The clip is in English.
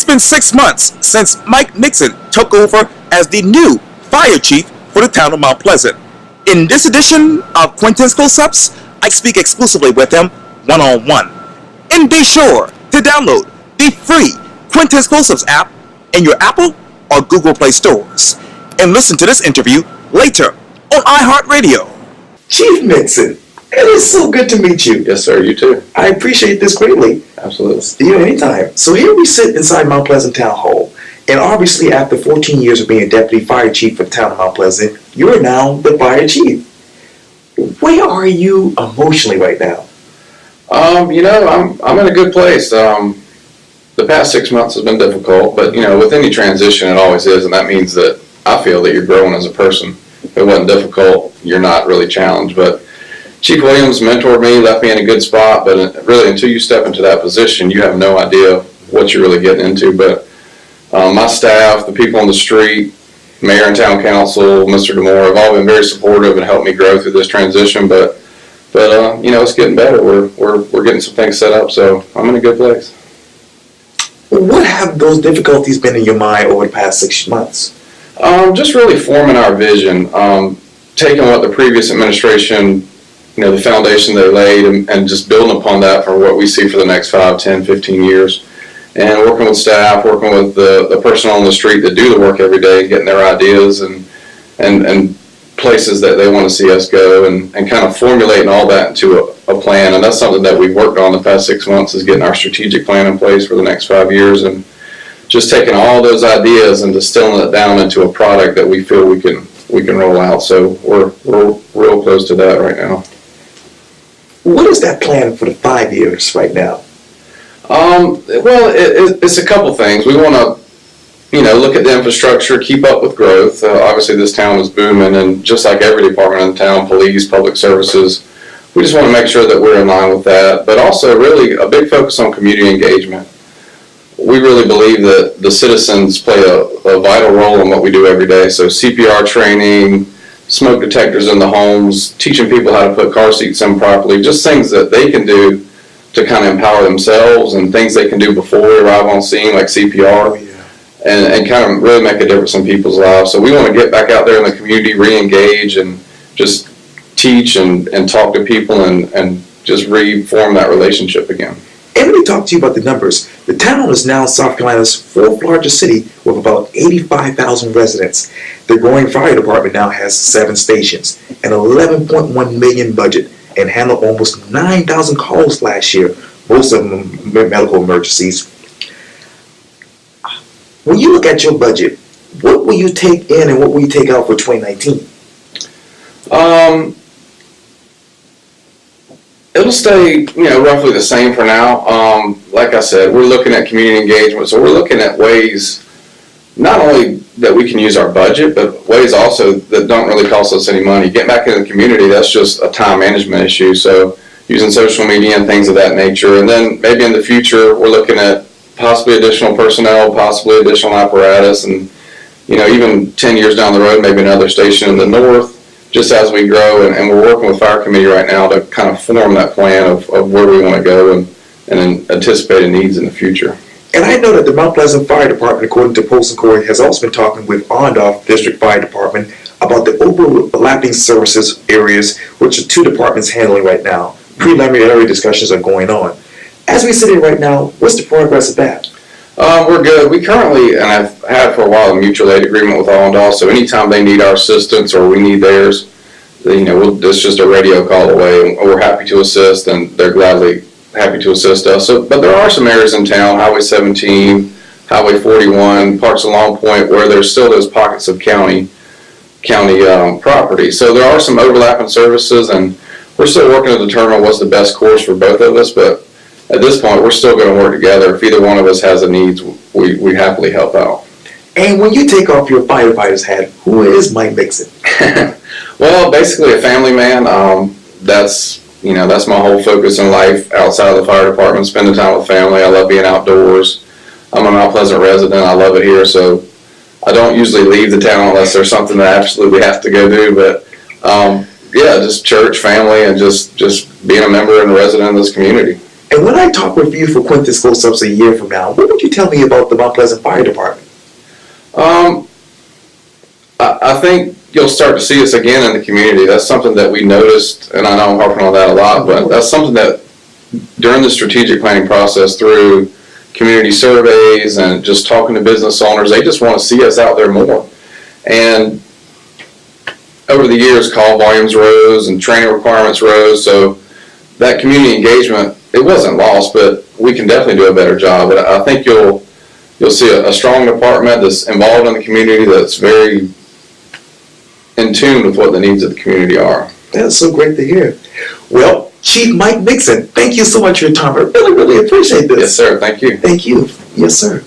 been 6 months since Mike Mixon took over as the new fire chief for the town of Mount Pleasant. In this edition of Quintin's Close-Ups, I speak exclusively with him one-on-one. And be sure to download the free Quintin's Close-Ups app in your Apple or Google Play stores. And listen to this interview later on iHeartRadio. Chief Mixon, it is so good to meet you. Yes, sir. You too. I appreciate this greatly. Absolutely. You know, anytime. So here we sit inside Mount Pleasant Town Hall. And obviously, after 14 years of being a deputy fire chief for the town of Mount Pleasant, you are now the fire chief. Where are you emotionally right now? I'm in a good place. The past 6 months has been difficult, but with any transition, it always is, and that means that I feel that you're growing as a person. If it wasn't difficult, you're not really challenged. But Chief Williams mentored me, left me in a good spot, but really until you step into that position, you have no idea what you're really getting into. But my staff, the people on the street, Mayor and Town Council, Mr. DeMore, have all been very supportive and helped me grow through this transition. But it's getting better. We're getting some things set up, so I'm in a good place. What have those difficulties been in your mind over the past 6 months? Just really forming our vision, taking what the previous administration, the foundation they laid, and just building upon that for what we see for the next 5, 10, 15 years. And working with staff, working with the personnel on the street that do the work every day, getting their ideas and places that they want to see us go, and kind of formulating all that into a plan. And that's something that we've worked on the past 6 months, is getting our strategic plan in place for the next 5 years, and just taking all those ideas and distilling it down into a product that we feel we can roll out. So we're real close to that right now. What is that plan for the 5 years right now? It's a couple things. We want to look at the infrastructure, keep up with growth. Obviously, this town is booming, and just like every department in the town, police, public services, we just want to make sure that we're in line with that. But also, really, a big focus on community engagement. We really believe that the citizens play a vital role in what we do every day. So CPR training, smoke detectors in the homes, teaching people how to put car seats in properly, just things that they can do to kind of empower themselves, and things they can do before we arrive on scene, like CPR. And kind of really make a difference in people's lives. So we want to get back out there in the community, re-engage, and just teach and talk to people and just reform that relationship again. And let me talk to you about the numbers. The town is now South Carolina's 4th largest city with about 85,000 residents. The growing fire department now has 7 stations, an $11.1 million budget, and handled almost 9,000 calls last year, most of them medical emergencies. When you look at your budget, what will you take in and what will you take out for 2019? It'll stay, roughly the same for now. Like I said, we're looking at community engagement, so we're looking at ways not only that we can use our budget, but ways also that don't really cost us any money. Getting back into the community, that's just a time management issue. So using social media and things of that nature. And then maybe in the future, we're looking at possibly additional personnel, possibly additional apparatus, and even 10 years down the road, maybe another station in the north, just as we grow. And we're working with Fire Committee right now to kind of form that plan of where we want to go and anticipated needs in the future. And I know that the Mount Pleasant Fire Department, according to Post & Corey, has also been talking with Onondaga District Fire Department about the overlapping services areas, which the 2 departments handling right now. Preliminary discussions are going on. As we sit here right now, what's the progress of that? We're good. We currently, and I've had for a while, a mutual aid agreement with Onondaga, so anytime they need our assistance or we need theirs, it's just a radio call away, and we're happy to assist, and they're gladly happy to assist us. But there are some areas in town, Highway 17, Highway 41, parts of Long Point, where there's still those pockets of county property. So there are some overlapping services, and we're still working to determine what's the best course for both of us, but at this point, we're still going to work together. If either one of us has a needs, we happily help out. And when you take off your firefighter's hat, who is Mike Mixon? Well, basically a family man. That's my whole focus in life outside of the fire department, spending time with family. I love being outdoors. I'm a Mount Pleasant resident. I love it here, so I don't usually leave the town unless there's something that I absolutely have to go do. But just church, family, and just being a member and a resident of this community. And when I talk with you for Quintin's close-ups a year from now, what would you tell me about the Mount Pleasant Fire Department? I think you'll start to see us again in the community. That's something that we noticed, and I know I'm harping on that a lot, but that's something that during the strategic planning process, through community surveys and just talking to business owners, they just want to see us out there more. And over the years, call volumes rose and training requirements rose, so that community engagement, it wasn't lost, but we can definitely do a better job. But I think you'll see a strong department that's involved in the community, that's very in tune with what the needs of the community are. That's so great to hear. Well, Chief Mike Mixon, thank you so much for your time. I really, really appreciate this. Yes, sir. Thank you. Thank you. Yes, sir.